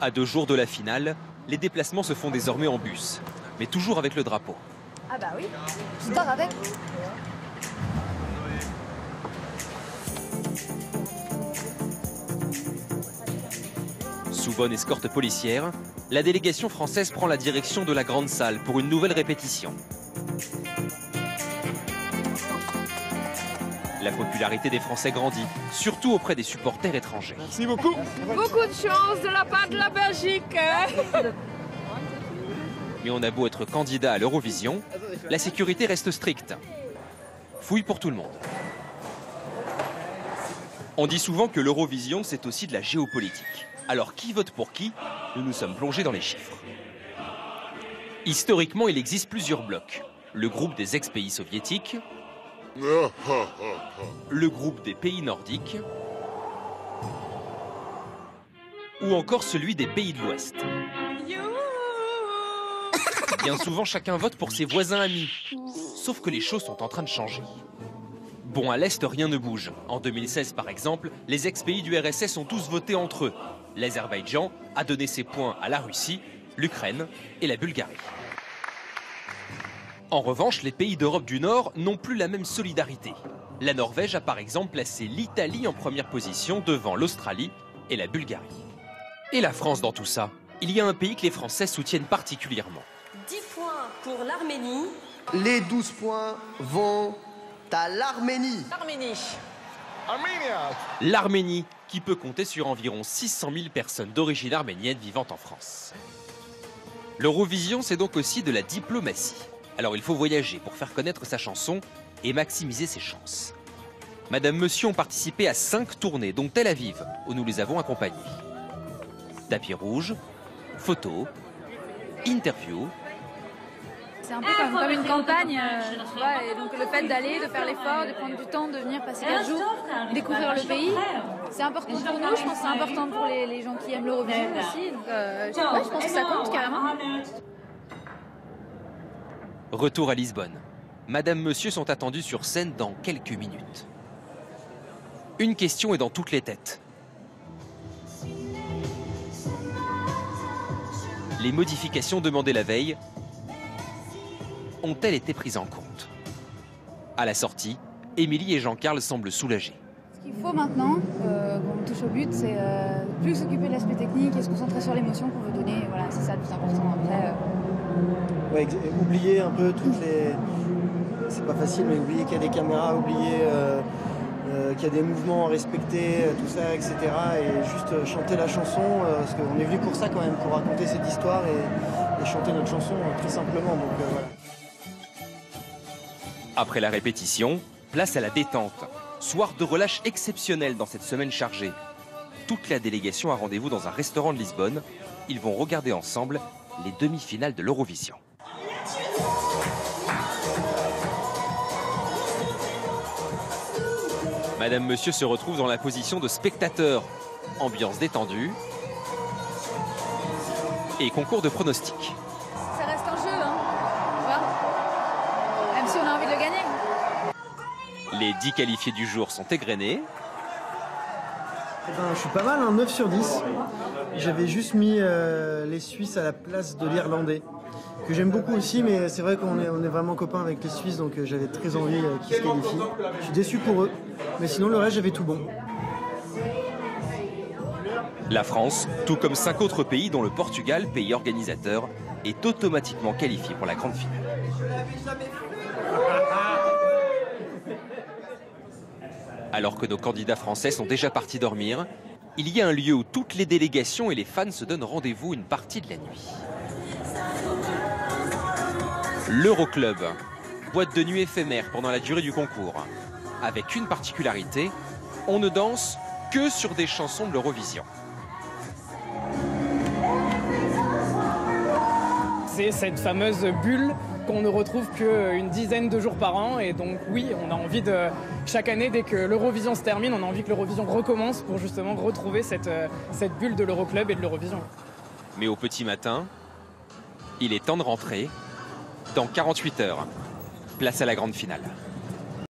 À 2 jours de la finale, les déplacements se font désormais en bus, mais toujours avec le drapeau. Ah bah oui, je pars avec. Sous bonne escorte policière, la délégation française prend la direction de la grande salle pour une nouvelle répétition. La popularité des Français grandit, surtout auprès des supporters étrangers. Merci beaucoup. Beaucoup de chance de la part de la Belgique. Mais on a beau être candidat à l'Eurovision, la sécurité reste stricte. Fouille pour tout le monde. On dit souvent que l'Eurovision, c'est aussi de la géopolitique. Alors qui vote pour qui? Nous nous sommes plongés dans les chiffres. Historiquement, il existe plusieurs blocs. Le groupe des ex-pays soviétiques, le groupe des pays nordiques, ou encore celui des pays de l'Ouest. Bien souvent, chacun vote pour ses voisins amis. Sauf que les choses sont en train de changer. Bon, à l'Est, rien ne bouge. En 2016, par exemple, les ex-pays du RSS ont tous voté entre eux. L'Azerbaïdjan a donné ses points à la Russie, l'Ukraine et la Bulgarie. En revanche, les pays d'Europe du Nord n'ont plus la même solidarité. La Norvège a par exemple placé l'Italie en première position devant l'Australie et la Bulgarie. Et la France dans tout ça? Il y a un pays que les Français soutiennent particulièrement. 10 points pour l'Arménie. Les 12 points vont à l'Arménie. L'Arménie, qui peut compter sur environ 600 000 personnes d'origine arménienne vivant en France. L'Eurovision, c'est donc aussi de la diplomatie. Alors il faut voyager pour faire connaître sa chanson et maximiser ses chances. Madame Monsieur ont participé à 5 tournées, dont Tel Aviv, où nous les avons accompagnés. Tapis rouge, photos, interviews. C'est un peu comme une campagne, tu vois, et donc le fait d'aller, de faire l'effort, de prendre du temps, de venir passer 15 jours, découvrir le pays, c'est important pour nous, je pense que c'est important pour les gens qui aiment l'Eurovision aussi, donc je pense que ça compte carrément. Retour à Lisbonne. Madame Monsieur sont attendus sur scène dans quelques minutes. Une question est dans toutes les têtes. Les modifications demandées la veille ont-elles été prises en compte? À la sortie, Émilie et Jean-Carl semblent soulagés. Ce qu'il faut maintenant, quand on touche au but, c'est plus s'occuper de l'aspect technique et se concentrer sur l'émotion qu'on veut donner. Voilà, c'est ça le plus important. Après, ouais, oublier un peu toutes les... C'est pas facile, mais oublier qu'il y a des caméras, oublier qu'il y a des mouvements à respecter, tout ça, etc. Et juste chanter la chanson, parce qu'on est venu pour ça quand même, pour raconter cette histoire et chanter notre chanson très simplement. Donc voilà. Après la répétition, place à la détente. Soir de relâche exceptionnel dans cette semaine chargée. Toute la délégation a rendez-vous dans un restaurant de Lisbonne. Ils vont regarder ensemble les demi-finales de l'Eurovision. Madame Monsieur se retrouve dans la position de spectateur. Ambiance détendue et concours de pronostics. ça reste un jeu, hein, tu vois, même si on a envie de le gagner. Les 10 qualifiés du jour sont égrenés. Eh ben, je suis pas mal, 9 sur 10. J'avais juste mis les Suisses à la place de l'Irlandais, que j'aime beaucoup aussi, mais c'est vrai qu'on est vraiment copains avec les Suisses, donc j'avais très envie qu'ils se qualifient. Je suis déçu pour eux, mais sinon le reste j'avais tout bon. La France, tout comme 5 autres pays dont le Portugal, pays organisateur, est automatiquement qualifié pour la grande finale. Alors que nos candidats français sont déjà partis dormir, il y a un lieu où toutes les délégations et les fans se donnent rendez-vous une partie de la nuit. L'Euroclub, boîte de nuit éphémère pendant la durée du concours. Avec une particularité, on ne danse que sur des chansons de l'Eurovision. C'est cette fameuse bulle qu'on ne retrouve qu'une dizaine de jours par an. Et donc oui, on a envie de, chaque année, dès que l'Eurovision se termine, on a envie que l'Eurovision recommence pour justement retrouver cette bulle de l'Euroclub et de l'Eurovision. Mais au petit matin, il est temps de rentrer. Dans 48 heures, place à la grande finale.